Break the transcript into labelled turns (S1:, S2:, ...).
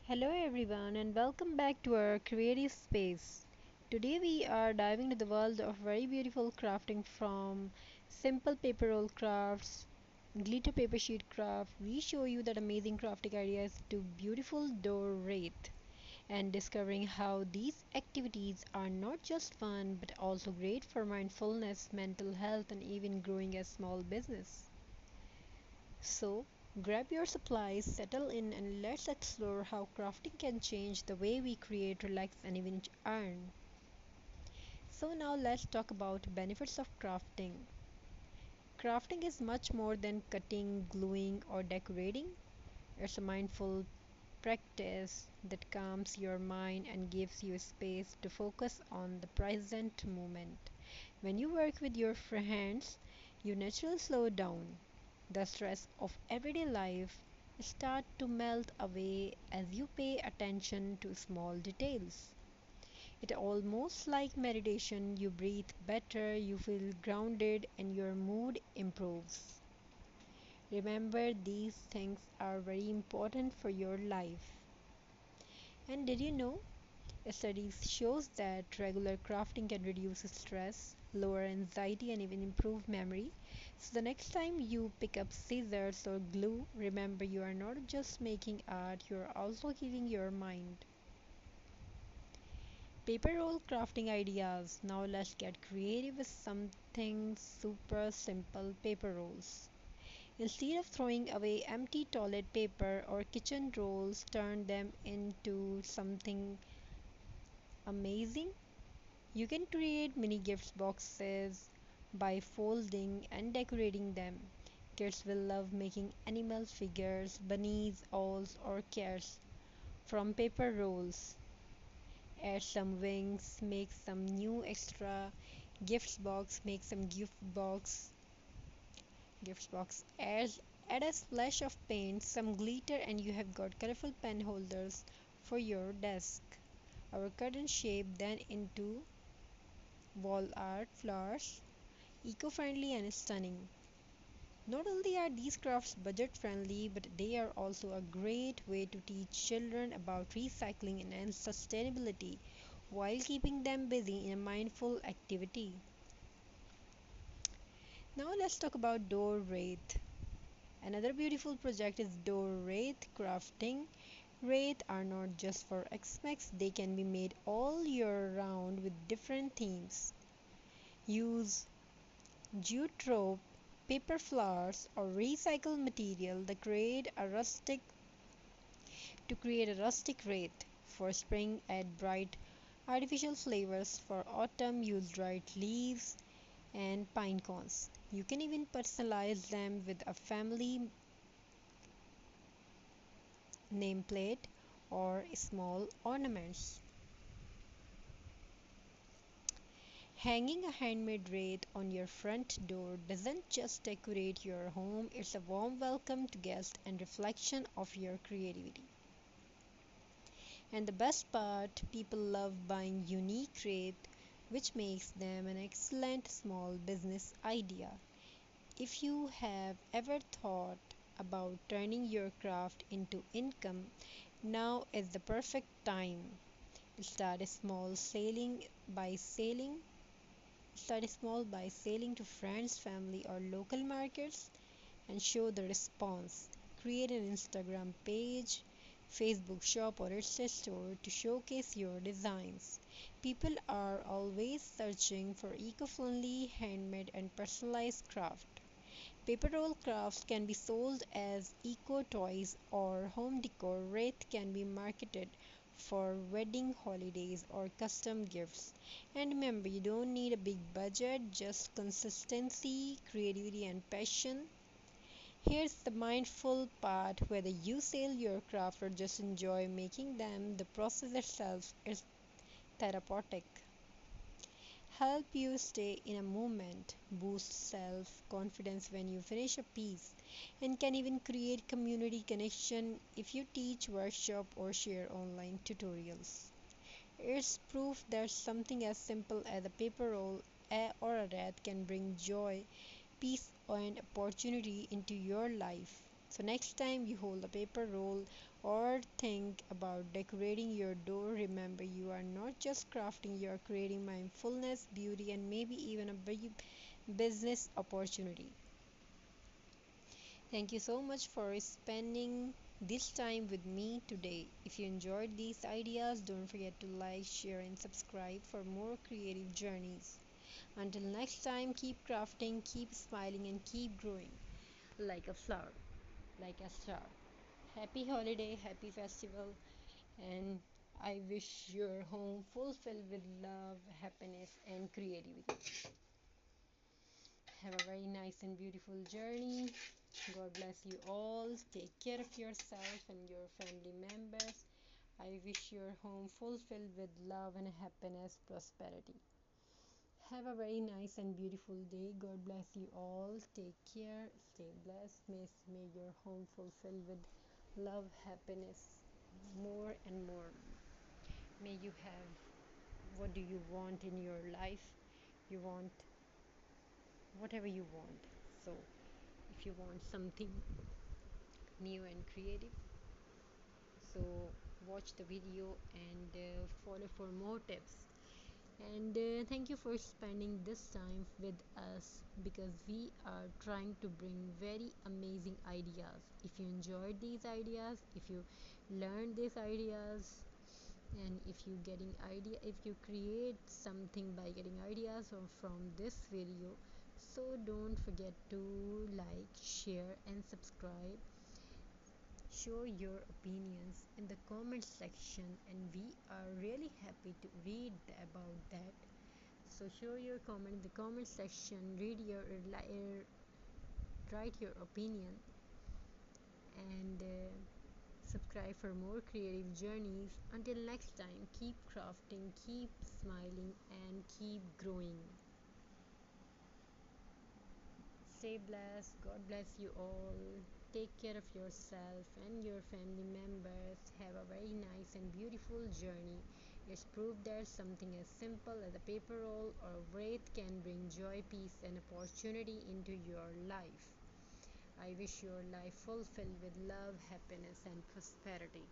S1: Hello everyone and welcome back to our creative space. Today we are diving into the world of very beautiful crafting from simple paper roll crafts, glitter paper sheet craft. We show you that amazing crafting ideas to beautiful door wreath and discovering how these activities are not just fun but also great for mindfulness, mental health and even growing a small business. So, grab your supplies, settle in, and let's explore how crafting can change the way we create, relax, and even earn. So, now let's talk about benefits of crafting. Crafting is much more than cutting, gluing, or decorating. It's a mindful practice that calms your mind and gives you space to focus on the present moment. When you work with your hands, you naturally slow down. The stress of everyday life start to melt away as you pay attention to small details. It almost like meditation. You breathe better, you feel grounded, and your mood improves. Remember, these things are very important for your life. And did you know? Studies shows that regular crafting can reduce stress, lower anxiety and even improve memory. So the next time you pick up scissors or glue, remember you are not just making art, you are also healing your mind. Paper roll crafting ideas. Now let's get creative with something super simple paper rolls. Instead of throwing away empty toilet paper or kitchen rolls, turn them into something amazing. You can create mini gift boxes by folding and decorating them. Kids will love making animal figures, bunnies, owls, or cats from paper rolls. Add some wings, make some new extra gift box, make some gift box. Add a splash of paint, some glitter, and you have got colorful pen holders for your desk. Our curtain shape then into wall art flowers, eco-friendly and stunning. Not only are these crafts budget-friendly, but they are also a great way to teach children about recycling and sustainability while keeping them busy in a mindful activity. Now let's talk about door wreath. Another beautiful project is door wreath crafting. Wreath are not just for Xmas, they can be made all year round with different themes. Use jute paper flowers, or recycled material that create a rustic wreath. For spring, add bright artificial flavors. For autumn, use dried leaves and pine cones. You can even personalize them with a family nameplate or small ornaments. Hanging a handmade wreath on your front door doesn't just decorate your home, it's a warm welcome to guests and reflection of your creativity. And the best part, people love buying unique wreath, which makes them an excellent small business idea. If you have ever thought about turning your craft into income, now is the perfect time. Start small sailing by sailing Start small by sailing to friends, family, or local markets and show the response. Create an Instagram page, Facebook shop, or Etsy store to showcase your designs. People are always searching for eco friendly, handmade, and personalized craft. Paper roll crafts can be sold as eco toys or home decor. Wreath can be marketed for wedding, holidays, or custom gifts. And remember, you don't need a big budget, just consistency, creativity, and passion. Here's the mindful part: whether you sell your craft or just enjoy making them, the process itself is therapeutic. Help you stay in a moment, boost self confidence when you finish a piece, and can even create community connection if you teach workshop or share online tutorials. It's proof that something as simple as a paper roll or a wreath can bring joy, peace, and opportunity into your life. So, next time you hold a paper roll or think about decorating your door, remember you are not just crafting, you are creating mindfulness, beauty, and maybe even a big business opportunity. Thank you so much for spending this time with me today. If you enjoyed these ideas, don't forget to like, share, and subscribe for more creative journeys. Until next time, keep crafting, keep smiling, and keep growing like a flower, like a star. Happy holiday, happy festival, and I wish your home fulfilled with love, happiness, and creativity. Have a very nice and beautiful journey. God bless you all. Take care of yourself and your family members. I wish your home fulfilled with love and happiness, prosperity. Have a very nice and beautiful day. God bless you all. Take care. Stay blessed. May your home fulfilled with love, happiness, more and more. May you have what do you want in your life. You want whatever you want. So, if you want something new and creative, so watch the video and follow for more tips. And thank you for spending this time with us because we are trying to bring very amazing ideas. If you enjoyed these ideas, if you learned these ideas, and if you create something by getting ideas from this video, so don't forget to like, share, and subscribe. Show your opinions in the comment section, and we are really happy to read about that. So show your comment in the comment section, write your opinion, and subscribe for more creative journeys. Until next time, keep crafting, keep smiling, and keep growing. Stay blessed. God bless you all. Take care of yourself and your family members. Have a very nice and beautiful journey. It's proof that something as simple as a paper roll or a wreath can bring joy, peace, and opportunity into your life. I wish your life fulfilled with love, happiness, and prosperity.